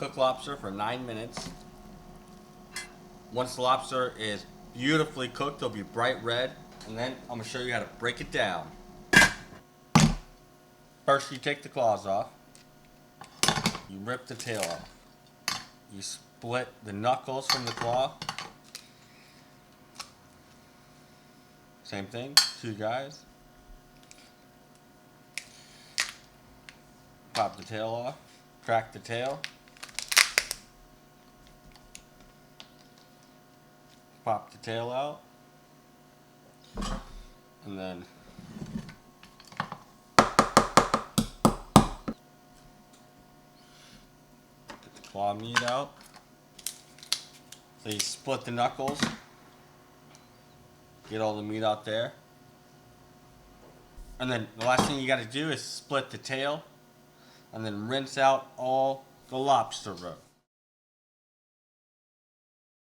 cook lobster for 9 minutes. Once the lobster is beautifully cooked, it'll be bright red. And then I'm going to show you how to break it down. First, you take the claws off. You rip the tail off. You split the knuckles from the claw. Same thing, 2 guys. Pop the tail off. Crack the tail. Pop the tail out. And then get the claw meat out. So you split the knuckles. Get all the meat out there. And then the last thing you got to do is split the tail and then rinse out all the lobster roe.